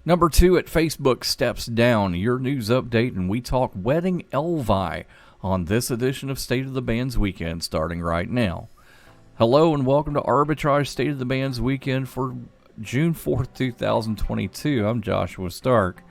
Number 2 at Facebook steps down. Your news update, and we talk Wedding Elvi on this edition of State of the Bands Weekend, starting right now. Hello and welcome to Arbitrage State of the Bands Weekend for June 4th, 2022. I'm Joshua Stark.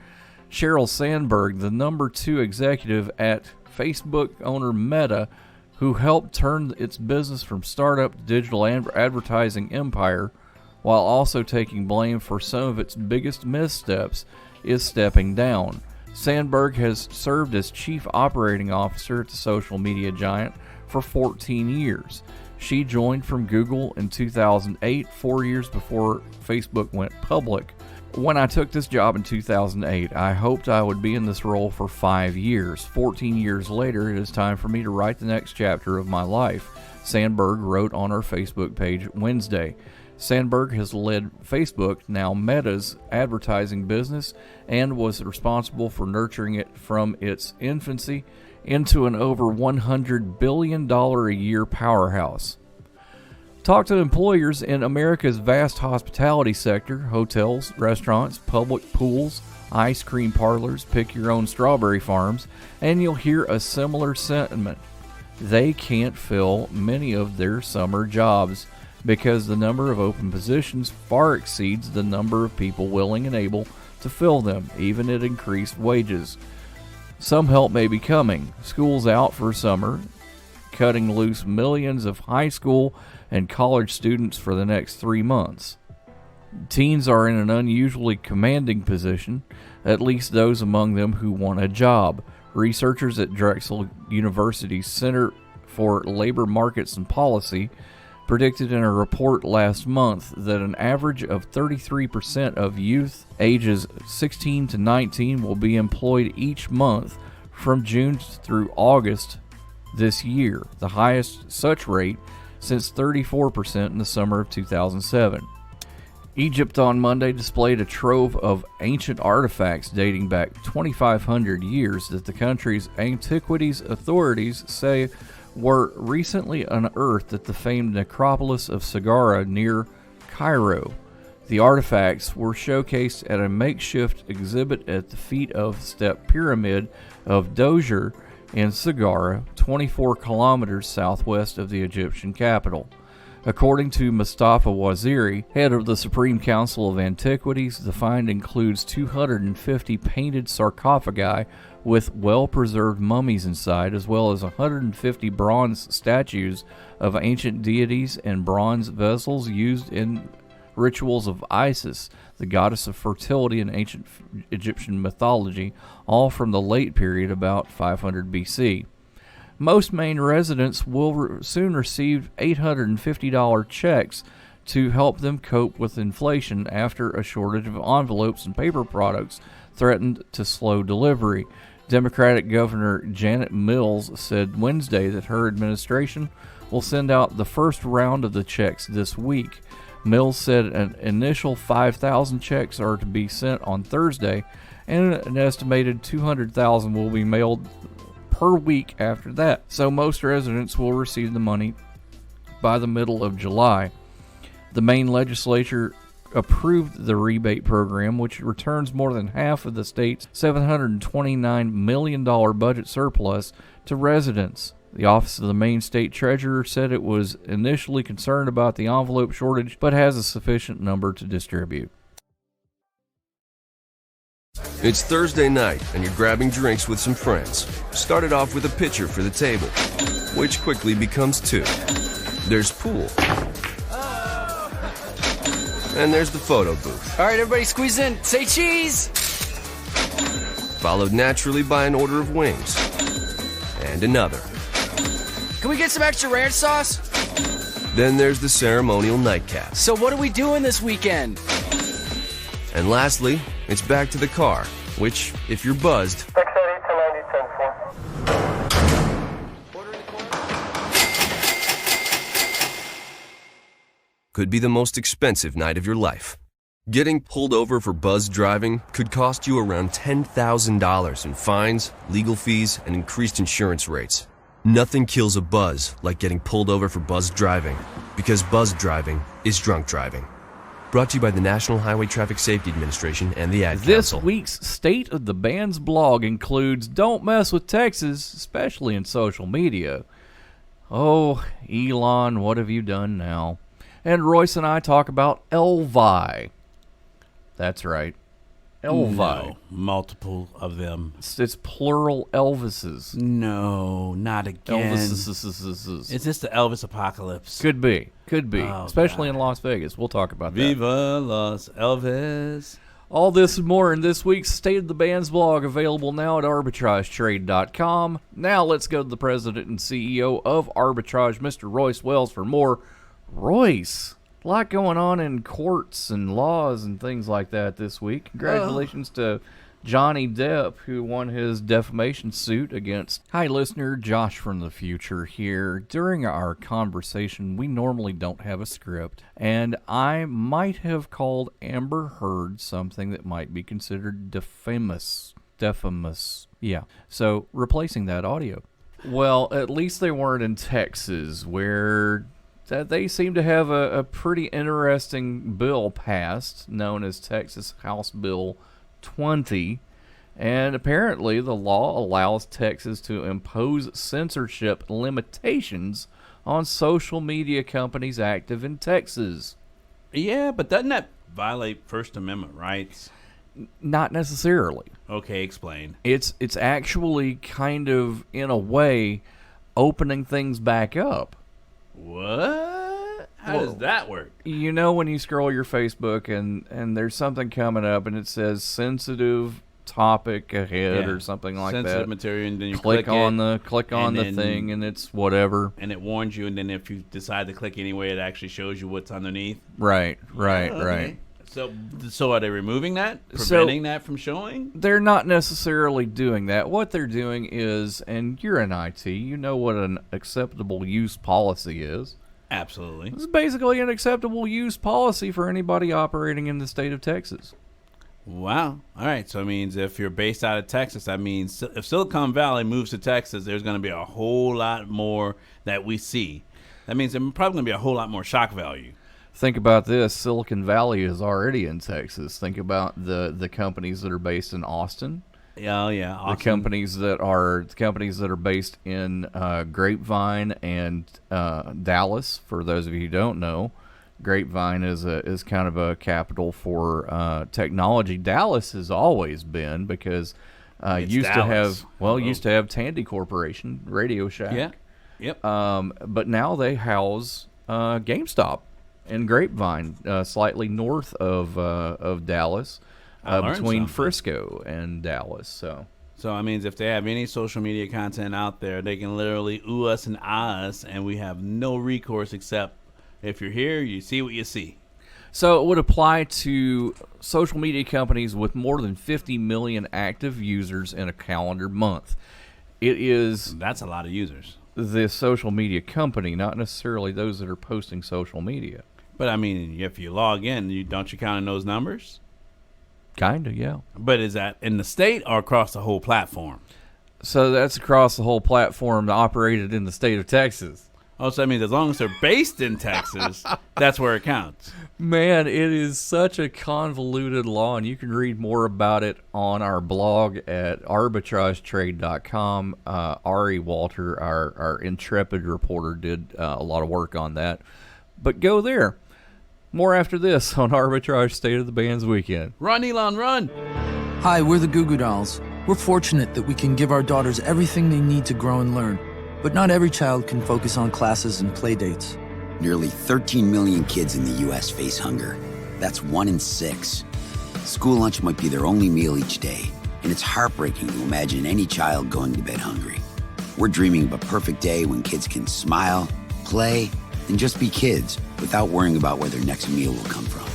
Sheryl Sandberg, the number 2 executive at Facebook owner Meta, who helped turn its business from startup to digital advertising empire, while also taking blame for some of its biggest missteps, is stepping down. Sandberg has served as chief operating officer at the social media giant for 14 years. She joined from Google in 2008, 4 years before Facebook went public. When I took this job in 2008, I hoped I would be in this role for 5 years. 14 years later, it is time for me to write the next chapter of my life, Sandberg wrote on her Facebook page Wednesday. Sandberg has led Facebook, now Meta's advertising business, and was responsible for nurturing it from its infancy into an over $100 billion a year powerhouse. Talk to employers in America's vast hospitality sector, hotels, restaurants, public pools, ice cream parlors, pick your own strawberry farms, and you'll hear a similar sentiment. They can't fill many of their summer jobs because the number of open positions far exceeds the number of people willing and able to fill them, even at increased wages. Some help may be coming. School's out for summer, cutting loose millions of high school and college students for the next 3 months. Teens are in an unusually commanding position, at least those among them who want a job. Researchers at Drexel University's Center for Labor Markets and Policy predicted in a report last month that an average of 33% of youth ages 16 to 19 will be employed each month from June through August this year, the highest such rate since 34% in the summer of 2007. Egypt on Monday displayed a trove of ancient artifacts dating back 2,500 years that the country's antiquities authorities say were recently unearthed at the famed necropolis of Saqqara near Cairo. The artifacts were showcased at a makeshift exhibit at the feet of Step Pyramid of Djoser in Saqqara, 24 kilometers southwest of the Egyptian capital. According to Mustafa Waziri, head of the Supreme Council of Antiquities, the find includes 250 painted sarcophagi with well-preserved mummies inside, as well as 150 bronze statues of ancient deities and bronze vessels used in rituals of Isis, the goddess of fertility in ancient Egyptian mythology, all from the late period about 500 BC. Most Maine residents will soon receive $850 checks to help them cope with inflation after a shortage of envelopes and paper products threatened to slow delivery. Democratic Governor Janet Mills said Wednesday that her administration will send out the first round of the checks this week. Mills said an initial 5,000 checks are to be sent on Thursday, and an estimated 200,000 will be mailed per week after that. So most residents will receive the money by the middle of July. The Maine legislature approved the rebate program, which returns more than half of the state's $729 million budget surplus to residents. The Office of the Maine State Treasurer said it was initially concerned about the envelope shortage, but has a sufficient number to distribute. It's Thursday night, and you're grabbing drinks with some friends. Started off with a pitcher for the table, which quickly becomes 2. There's pool. And there's the photo booth. All right, everybody squeeze in. Say cheese! Followed naturally by an order of wings. And another. Can we get some extra ranch sauce? Then there's the ceremonial nightcap. So what are we doing this weekend? And lastly, it's back to the car, which, if you're buzzed, could be the most expensive night of your life. Getting pulled over for buzz driving could cost you around $10,000 in fines, legal fees, and increased insurance rates. Nothing kills a buzz like getting pulled over for buzz driving, because buzz driving is drunk driving. Brought to you by the National Highway Traffic Safety Administration and the Ad This Council. week's State of the Bands blog includes Don't Mess with Texas, especially in social media. Oh, Elon, what have you done now? And Royce and I talk about Elvi. That's right. Elvi. No, multiple of them. It's plural Elvises. No, not again. Elvises. Is this the Elvis apocalypse? Could be. Oh, Especially God. in Las Vegas. We'll talk about that. Viva Los Elvis. All this and more in this week's State of the Bands blog, available now at arbitragetrade.com. Now let's go to the president and CEO of Arbitrage, Mr. Royce Wells, for more. Royce, a lot going on in courts and laws and things like that this week. Congratulations to Johnny Depp, who won his defamation suit against... Hi, listener. Josh from the future here. During our conversation, we normally don't have a script, and I might have called Amber Heard something that might be considered defamous. Yeah. So, replacing that audio. Well, at least they weren't in Texas, where... that they seem to have a pretty interesting bill passed, known as Texas House Bill 20, and apparently the law allows Texas to impose censorship limitations on social media companies active in Texas. Yeah, but doesn't that violate First Amendment rights? Not necessarily. Okay, explain. It's actually kind of, in a way, opening things back up. What? How Well, does that work? You know when you scroll your Facebook and there's something coming up and it says sensitive topic ahead Yeah. or something like Sensitive that. material, and then you Click on it, the then- thing and it's whatever. and it warns you, and then if you decide to click anyway, it actually shows you what's underneath. Right. Okay. So are they removing that? So- Preventing that from showing? They're not necessarily doing that. What they're doing is, and you're in IT, you know what an acceptable use policy is. Absolutely. It's basically an acceptable use policy for anybody operating in the state of Texas. Wow. All right. So it means if you're based out of Texas, that means if Silicon Valley moves to Texas, there's going to be a whole lot more that we see. That means there's probably going to be a whole lot more shock value. Think about this. Silicon Valley is already in Texas. Think about the companies that are based in Austin. Yeah. Awesome. The companies that are based in Grapevine and Dallas. For those of you who don't know, Grapevine is kind of a capital for technology. Dallas has always been, because It's used Dallas. to have Tandy Corporation, Radio Shack. Yeah. Yep. But now they house GameStop in Grapevine, slightly north of Dallas, I learned between something. Frisco and Dallas. So So that means if they have any social media content out there, they can literally ooh us and ah us, and we have no recourse except if you're here, you see what you see. So it would apply to social media companies with more than 50 million active users in a calendar month. It is That's a lot of users. the social media company, not necessarily those that are posting social media. But I mean, if you log in, don't you count in those numbers? Kind of, yeah. But is that in the state or across the whole platform? So that's across the whole platform operated in the state of Texas. Oh, so that means as long as they're based in Texas, that's where it counts. Man, it is such a convoluted law, and you can read more about it on our blog at arbitragetrade.com. Ari Walter, our intrepid reporter, did a lot of work on that. But go there. More after this on Arbitrage State of the Bands Weekend. Run, Elon, run! Hi, we're the Goo Goo Dolls. We're fortunate that we can give our daughters everything they need to grow and learn. But not every child can focus on classes and play dates. Nearly 13 million kids in the U.S. face hunger. That's 1 in 6. School lunch might be their only meal each day, and it's heartbreaking to imagine any child going to bed hungry. We're dreaming of a perfect day when kids can smile, play, and just be kids without worrying about where their next meal will come from.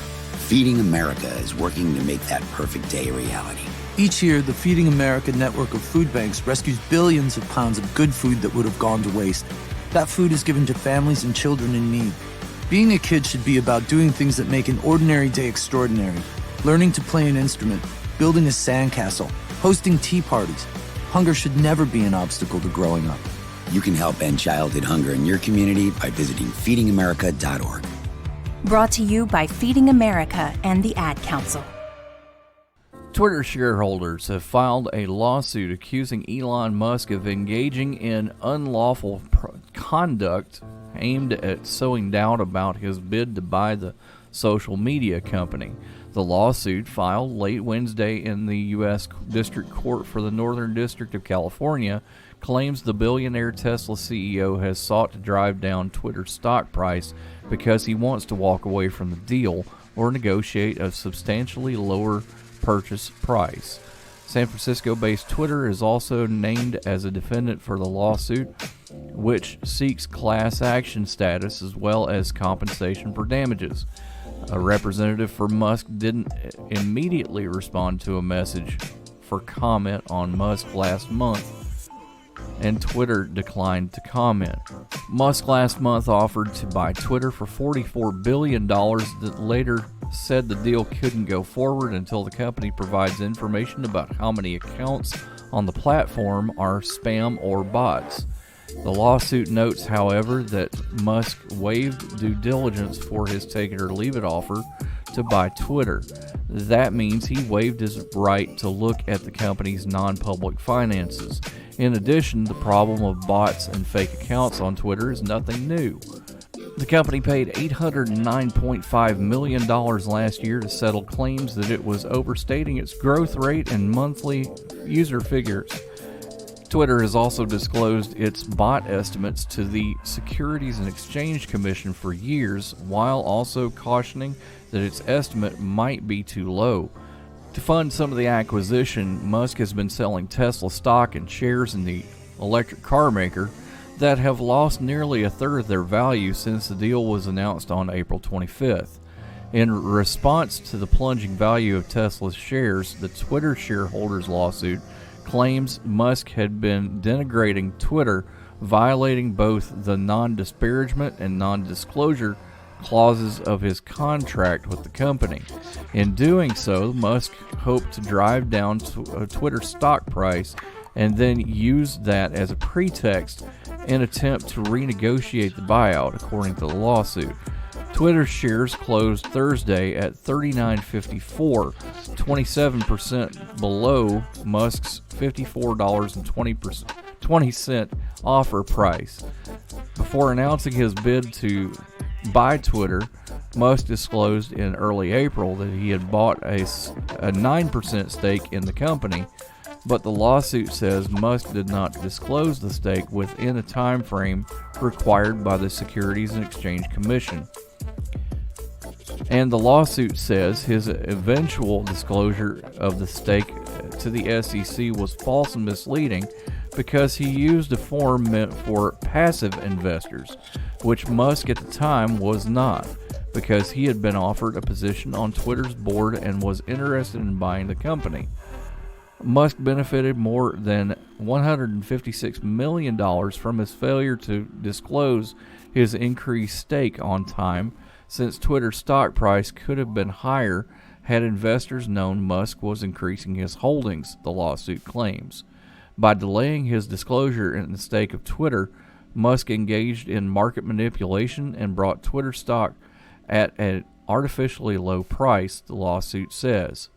Feeding America is working to make that perfect day a reality. Each year, the Feeding America network of food banks rescues billions of pounds of good food that would have gone to waste. That food is given to families and children in need. Being a kid should be about doing things that make an ordinary day extraordinary. Learning to play an instrument, building a sandcastle, hosting tea parties. Hunger should never be an obstacle to growing up. You can help end childhood hunger in your community by visiting feedingamerica.org. Brought to you by Feeding America and the Ad Council. Twitter shareholders have filed a lawsuit accusing Elon Musk of engaging in unlawful conduct aimed at sowing doubt about his bid to buy the social media company. The lawsuit, filed late Wednesday in the U.S. District Court for the Northern District of California, claims the billionaire Tesla CEO has sought to drive down Twitter's stock price because he wants to walk away from the deal or negotiate a substantially lower purchase price. San Francisco-based Twitter is also named as a defendant for the lawsuit, which seeks class action status as well as compensation for damages. A representative for Musk didn't immediately respond to a message for comment on Musk last month, and Twitter declined to comment. Musk last month offered to buy Twitter for $44 billion that later said the deal couldn't go forward until the company provides information about how many accounts on the platform are spam or bots. The lawsuit notes, however, that Musk waived due diligence for his take it or leave it offer to buy Twitter. That means he waived his right to look at the company's non-public finances. In addition, the problem of bots and fake accounts on Twitter is nothing new. The company paid $809.5 million last year to settle claims that it was overstating its growth rate and monthly user figures. Twitter has also disclosed its bot estimates to the Securities and Exchange Commission for years, while also cautioning that its estimate might be too low. To fund some of the acquisition, Musk has been selling Tesla stock and shares in the electric car maker that have lost nearly a third of their value since the deal was announced on April 25th. In response to the plunging value of Tesla's shares, the Twitter shareholders lawsuit claims Musk had been denigrating Twitter, violating both the non-disparagement and non-disclosure clauses of his contract with the company. In doing so, Musk hoped to drive down Twitter's stock price and then use that as a pretext in attempt to renegotiate the buyout, according to the lawsuit. Twitter shares closed Thursday at $39.54, 27% below Musk's $54.20 offer price. Before announcing his bid to buy Twitter, Musk disclosed in early April that he had bought a 9% stake in the company, but the lawsuit says Musk did not disclose the stake within a time frame required by the Securities and Exchange Commission. And the lawsuit says his eventual disclosure of the stake to the SEC was false and misleading because he used a form meant for passive investors, which Musk at the time was not, because he had been offered a position on Twitter's board and was interested in buying the company. Musk benefited more than $156 million from his failure to disclose his increased stake on time, since Twitter's stock price could have been higher had investors known Musk was increasing his holdings, the lawsuit claims. By delaying his disclosure in the stake of Twitter, Musk engaged in market manipulation and brought Twitter stock at an artificially low price, the lawsuit says.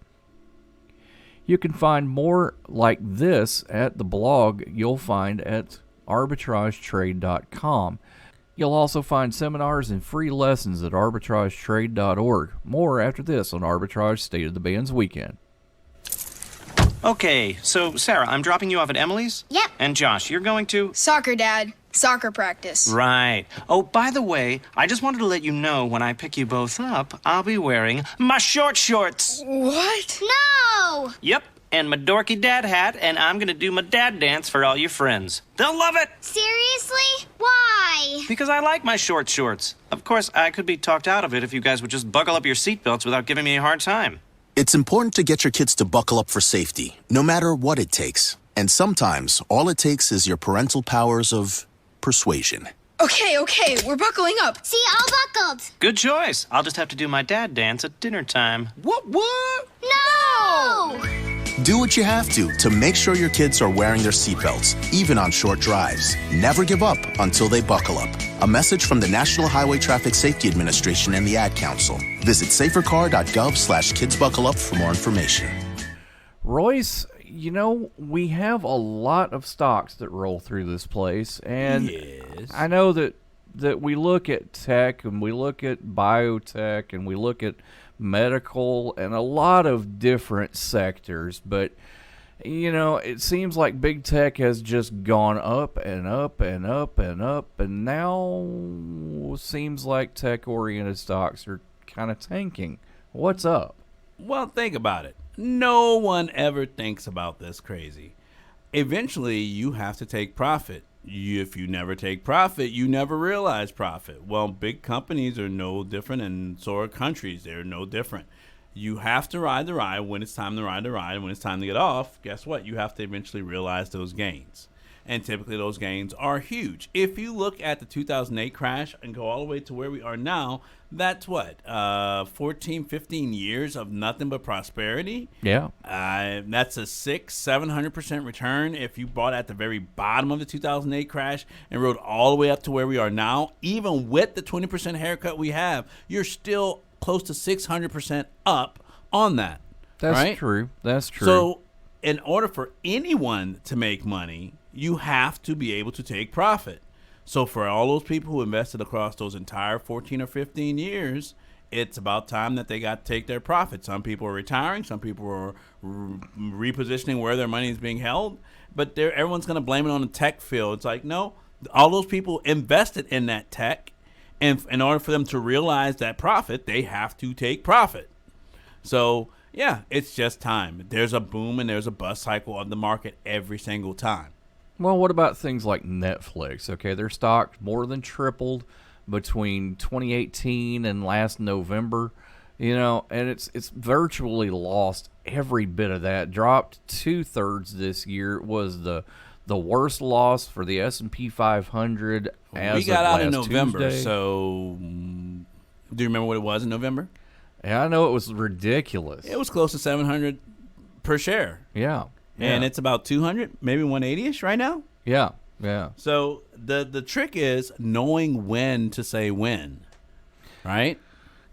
You can find more like this at the blog you'll find at arbitragetrade.com. You'll also find seminars and free lessons at arbitragetrade.org. More after this on Arbitrage State of the Bands Weekend. Okay, so Sarah, I'm dropping you off at Emily's? Yep. And Josh, you're going to? Soccer, Dad. Soccer practice. Right. Oh, by the way, I just wanted to let you know when I pick you both up, I'll be wearing my short shorts. What? No! Yep, and my dorky dad hat, and I'm gonna do my dad dance for all your friends. They'll love it! Seriously? Why? Because I like my short shorts. Of course, I could be talked out of it if you guys would just buckle up your seatbelts without giving me a hard time. It's important to get your kids to buckle up for safety, no matter what it takes. And sometimes, all it takes is your parental powers of persuasion. Okay, we're buckling up. See, all buckled. Good choice. I'll just have to do my dad dance at dinner time. What? No! Do what you have to make sure your kids are wearing their seatbelts, even on short drives. Never give up until they buckle up. A message from the National Highway Traffic Safety Administration and the Ad Council. Visit safercar.gov/kidsbuckleup for more information. Royce, you know, we have a lot of stocks that roll through this place, and Yes. I know that we look at tech and we look at biotech and we look at medical and a lot of different sectors, but you know, it seems like big tech has just gone up and up and up and up, and now seems like tech-oriented stocks are kind of tanking. What's up? Well, think about it. No one ever thinks about this crazy. Eventually, you have to take profit. If you never take profit, you never realize profit. Well, big companies are no different, and so are countries. They're no different. You have to ride the ride when it's time to ride the ride. And when it's time to get off, guess what? You have to eventually realize those gains. And typically those gains are huge. If you look at the 2008 crash and go all the way to where we are now, that's what? 14, 15 years of nothing but prosperity? Yeah. That's a 600-700% return if you bought at the very bottom of the 2008 crash and rode all the way up to where we are now. Even with the 20% haircut we have, you're still close to 600% up on that. That's right? true. That's true. So in order for anyone to make money, you have to be able to take profit. So for all those people who invested across those entire 14 or 15 years, it's about time that they got to take their profit. Some people are retiring. Some people are repositioning where their money is being held. But everyone's going to blame it on the tech field. It's like, no, all those people invested in that tech. And in order for them to realize that profit, they have to take profit. So, yeah, it's just time. There's a boom and there's a bust cycle on the market every single time. Well, what about things like Netflix? Okay, their stock more than tripled between 2018 and last November. You know, and it's virtually lost every bit of that. Dropped 2/3 this year. It was the worst loss for the S&P 500 as we got of out in last November, Tuesday. So do you remember what it was in November? Yeah, I know it was ridiculous. It was close to 700 per share. Yeah. And it's about 200, maybe 180-ish right now. Yeah, yeah. So the trick is knowing when to say when, right?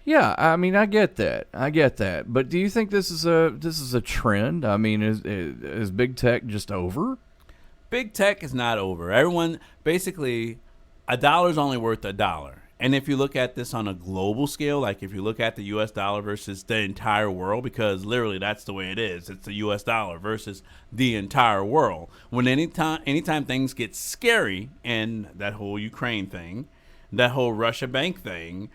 Yeah, I mean, I get that. But do you think this is a trend? I mean, is big tech just over? Big tech is not over. Everyone, basically, a dollar is only worth a dollar. And if you look at this on a global scale, like if you look at the U.S. dollar versus the entire world, because literally that's the way it is. It's the U.S. dollar versus the entire world. When anytime things get scary, and that whole Ukraine thing, that whole Russia bank thing,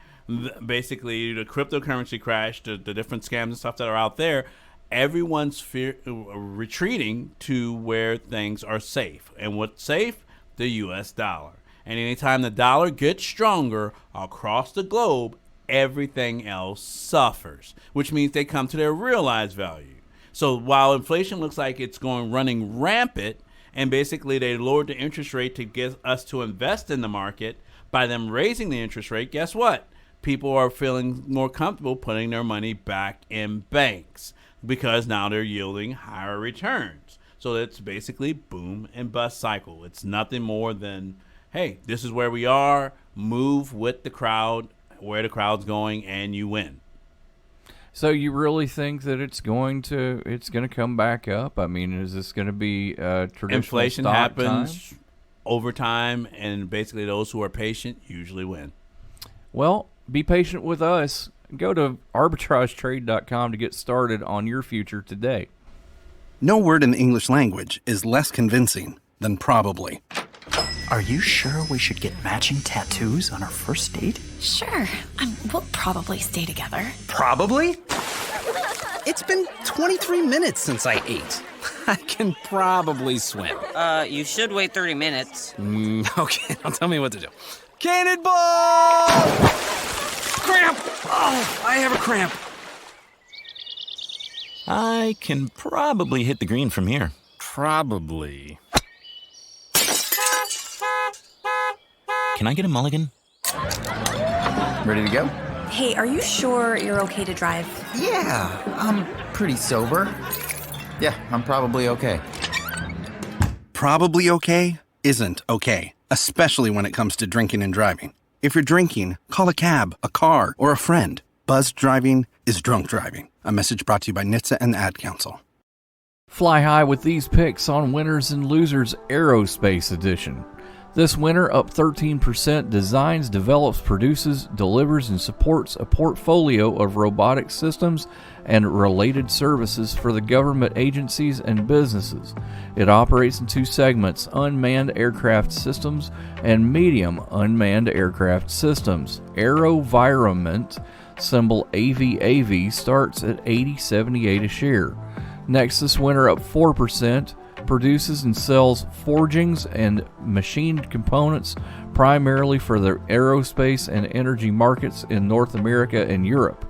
basically the cryptocurrency crash, the different scams and stuff that are out there, everyone's retreating to where things are safe. And what's safe? The U.S. dollar. And anytime the dollar gets stronger across the globe, everything else suffers, which means they come to their realized value. So while inflation looks like it's running rampant, and basically they lowered the interest rate to get us to invest in the market, by them raising the interest rate, guess what? People are feeling more comfortable putting their money back in banks because now they're yielding higher returns. So it's basically boom and bust cycle. It's nothing more than, hey, this is where we are, move with the crowd, where the crowd's going, and you win. So you really think that it's going to come back up? I mean, is this going to be traditional Inflation stock happens time? over time, and basically those who are patient usually win. Well, be patient with us. Go to arbitragetrade.com to get started on your future today. No word in the English language is less convincing than probably. Are you sure we should get matching tattoos on our first date? Sure. We'll probably stay together. Probably? It's been 23 minutes since I ate. I can probably swim. You should wait 30 minutes. Okay, now tell me what to do. Cannonball! Cramp! Oh, I have a cramp. I can probably hit the green from here. Probably. Can I get a mulligan? Ready to go? Hey, are you sure you're okay to drive? Yeah, I'm pretty sober. Yeah, I'm probably okay. Probably okay isn't okay, especially when it comes to drinking and driving. If you're drinking, call a cab, a car, or a friend. Buzzed driving is drunk driving. A message brought to you by NHTSA and the Ad Council. Fly high with these picks on Winners and Losers Aerospace Edition. This winter, up 13%, designs, develops, produces, delivers, and supports a portfolio of robotic systems and related services for the government agencies and businesses. It operates in two segments, unmanned aircraft systems and medium unmanned aircraft systems. AeroVironment, symbol AVAV, starts at $80.78 a share. Next this winter, up 4%, produces and sells forgings and machined components primarily for the aerospace and energy markets in North America and Europe.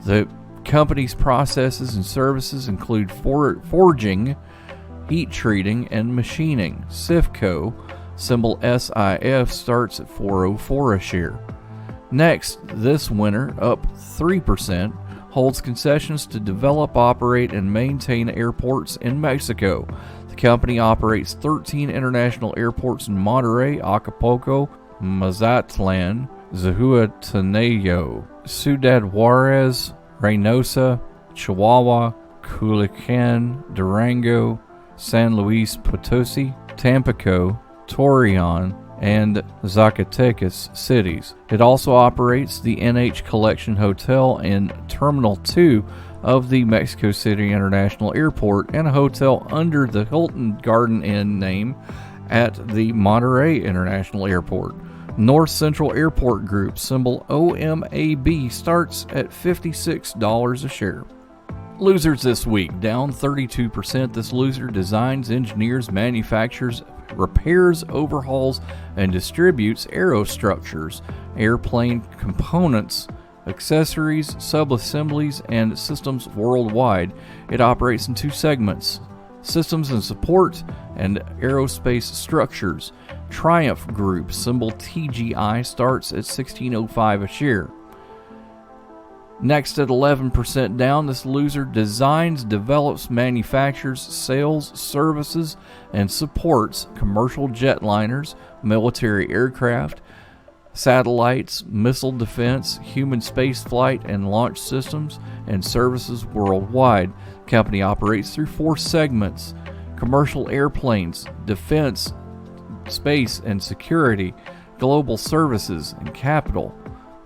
The company's processes and services include forging, heat treating, and machining. SIFCO, symbol SIF, starts at $4.04 a share. Next, this winter, up 3%, holds concessions to develop, operate, and maintain airports in Mexico. The company operates 13 international airports in Monterrey, Acapulco, Mazatlan, Zihuatanejo, Ciudad Juarez, Reynosa, Chihuahua, Culiacan, Durango, San Luis Potosi, Tampico, Torreon, and Zacatecas cities. It also operates the NH Collection Hotel in Terminal 2 of the Mexico City International Airport and a hotel under the Hilton Garden Inn name at the Monterrey International Airport. North Central Airport Group, symbol OMAB, starts at $56 a share. Losers this week, down 32%. This loser designs, engineers, manufactures, repairs, overhauls, and distributes aerostructures, airplane components, accessories, subassemblies, and systems worldwide. It operates in two segments, systems and support and aerospace structures. Triumph Group, symbol TGI, starts at $16.05 a share. Next at 11% down, this loser designs, develops, manufactures, sales, services, and supports commercial jetliners, military aircraft, satellites, missile defense, human spaceflight and launch systems, and services worldwide. The company operates through four segments: commercial airplanes, defense, space and security, global services, and capital.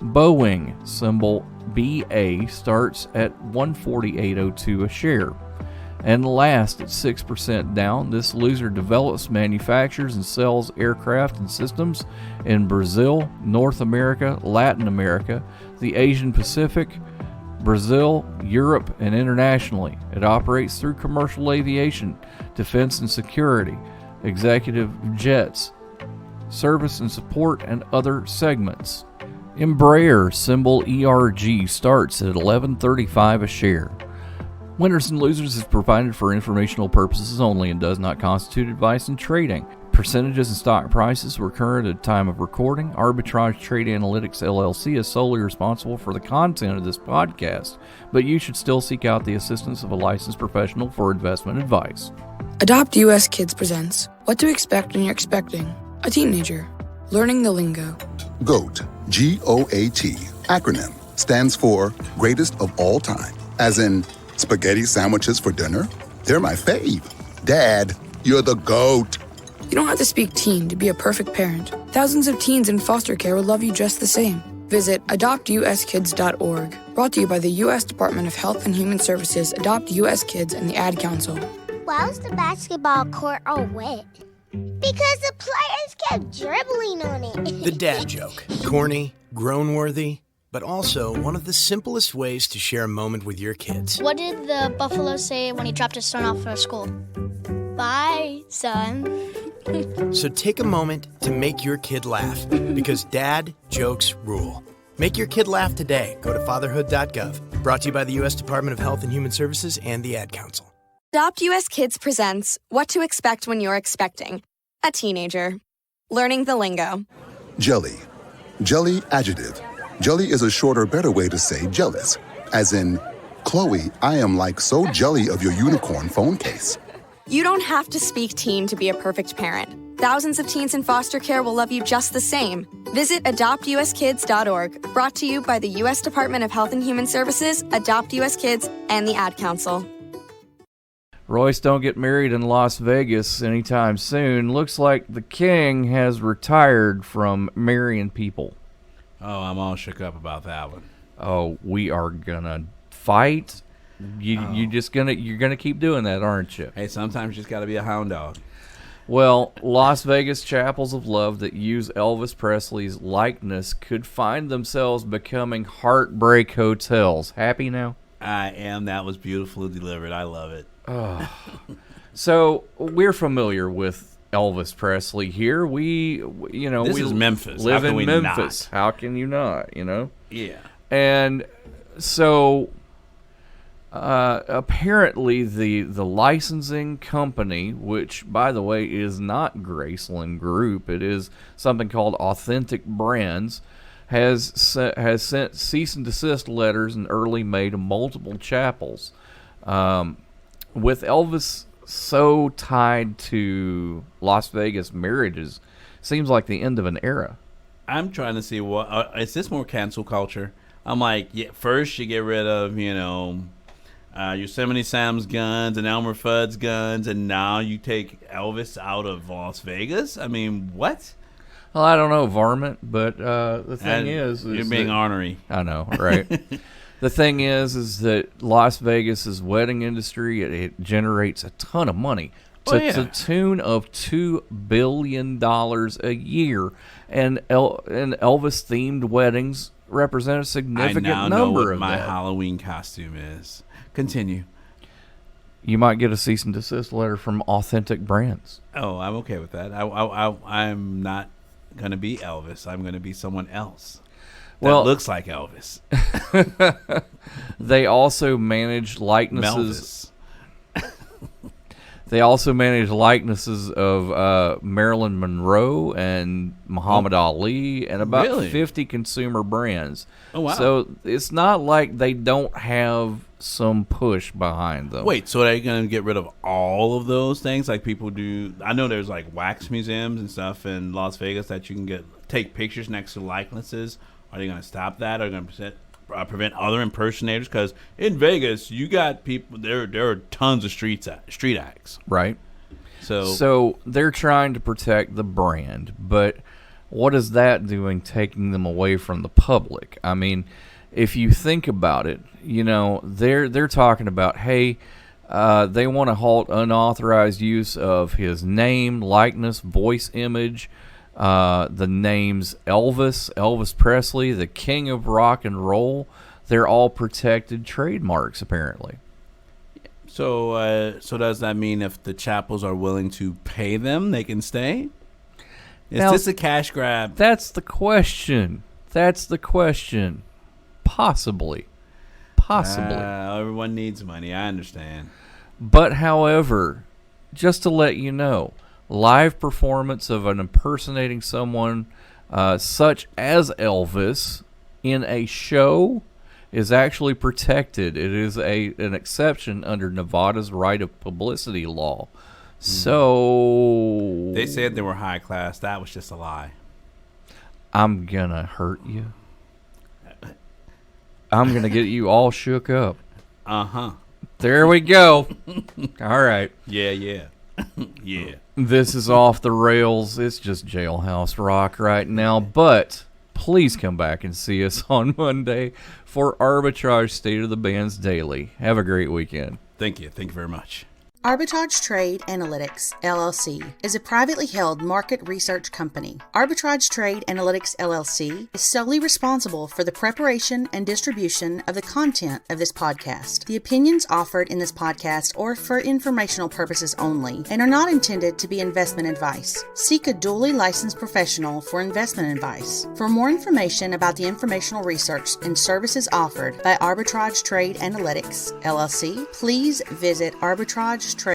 Boeing, symbol BA, starts at $148.02 a share. And last, at 6% down, this loser develops, manufactures, and sells aircraft and systems in Brazil, North America, Latin America, the Asian Pacific, Brazil, Europe, and internationally. It operates through commercial aviation, defense and security, executive jets, service and support, and other segments. Embraer, symbol ERG, starts at $11.35 a share. Winners and Losers is provided for informational purposes only and does not constitute advice in trading. Percentages and stock prices were current at the time of recording. Arbitrage Trade Analytics LLC is solely responsible for the content of this podcast, but you should still seek out the assistance of a licensed professional for investment advice. Adopt US Kids presents What to Expect When You're Expecting a Teenager. Learning the Lingo. GOAT, G-O-A-T, acronym, stands for Greatest of All Time. As in, spaghetti sandwiches for dinner? They're my fave. Dad, you're the GOAT. You don't have to speak teen to be a perfect parent. Thousands of teens in foster care will love you just the same. Visit adoptuskids.org. Brought to you by the U.S. Department of Health and Human Services, Adopt U.S. Kids, and the Ad Council. Why was the basketball court all wet? Because the players kept dribbling on it. The dad joke. Corny, groan-worthy, but also one of the simplest ways to share a moment with your kids. What did the buffalo say when he dropped his son off for school? Bye, son. So take a moment to make your kid laugh, because dad jokes rule. Make your kid laugh today. Go to fatherhood.gov. Brought to you by the U.S. Department of Health and Human Services and the Ad Council. Adopt US Kids presents What to Expect When You're Expecting a Teenager. Learning the Lingo. Jelly. Jelly adjective. Jelly is a shorter, better way to say jealous, as in Chloe, I am like so jelly of your unicorn phone case. You don't have to speak teen to be a perfect parent. Thousands of teens in foster care will love you just the same. Visit adoptuskids.org, brought to you by the U.S. Department of Health and Human Services, Adopt U.S. Kids, and the Ad Council. Royce don't get married in Las Vegas anytime soon. Looks like the king has retired from marrying people. Oh, I'm all shook up about that one. Oh, we are gonna fight. You're gonna keep doing that, aren't you? Hey, sometimes you just gotta be a hound dog. Well, Las Vegas chapels of love that use Elvis Presley's likeness could find themselves becoming heartbreak hotels. Happy now? I am. That was beautifully delivered. I love it. Oh. So we're familiar with Elvis Presley here. This is Memphis. Live How can in we Memphis. not? How can you not? Yeah. And so apparently the licensing company, which by the way is not Graceland Group, it is something called Authentic Brands, has sent cease and desist letters in early May to multiple chapels. With Elvis so tied to Las Vegas marriages, seems like the end of an era. I'm trying to see what is this more cancel culture? I'm like, first you get rid of Yosemite Sam's guns and Elmer Fudd's guns, and now you take Elvis out of Las Vegas. I mean, what? Well, I don't know, varmint, but the thing is you're being ornery. I know, right? The thing is that Las Vegas's wedding industry, it generates a ton of money to the tune of $2 billion a year, and Elvis-themed weddings represent a significant I now number know what of my that. Halloween costume is. Continue. You might get a cease and desist letter from Authentic Brands. Oh, I'm okay with that. I'm not going to be Elvis. I'm going to be someone else that looks like Elvis. They also manage likenesses. They also manage likenesses of Marilyn Monroe and Muhammad Ali and about 50 consumer brands. Oh, wow. So it's not like they don't have some push behind them. Wait, so are they going to get rid of all of those things like people do? I know there's like wax museums and stuff in Las Vegas that you can take pictures next to likenesses. Are they going to stop that? Are they going to prevent other impersonators? Because in Vegas, you got people. There are tons of street acts. Right. So they're trying to protect the brand, but what is that doing, taking them away from the public? I mean, if you think about it, they're talking about, hey, they want to halt unauthorized use of his name, likeness, voice image. The names Elvis Presley, the king of rock and roll, they're all protected trademarks, apparently. So does that mean if the chapels are willing to pay them, they can stay? Is this a cash grab? That's the question. Possibly. Everyone needs money. I understand. But, however, just to let you know, live performance of an impersonating someone such as Elvis in a show is actually protected. It is an exception under Nevada's right of publicity law. So they said they were high class. That was just a lie. I'm gonna hurt you. I'm gonna get you all shook up. There we go. All right. Yeah. Yeah. This is off the rails. It's just Jailhouse Rock right now. But please come back and see us on Monday for Arbitrage State of the Bands Daily. Have a great weekend. Thank you. Thank you very much. Arbitrage Trade Analytics, LLC, is a privately held market research company. Arbitrage Trade Analytics, LLC, is solely responsible for the preparation and distribution of the content of this podcast. The opinions offered in this podcast are for informational purposes only and are not intended to be investment advice. Seek a duly licensed professional for investment advice. For more information about the informational research and services offered by Arbitrage Trade Analytics, LLC, please visit arbitrage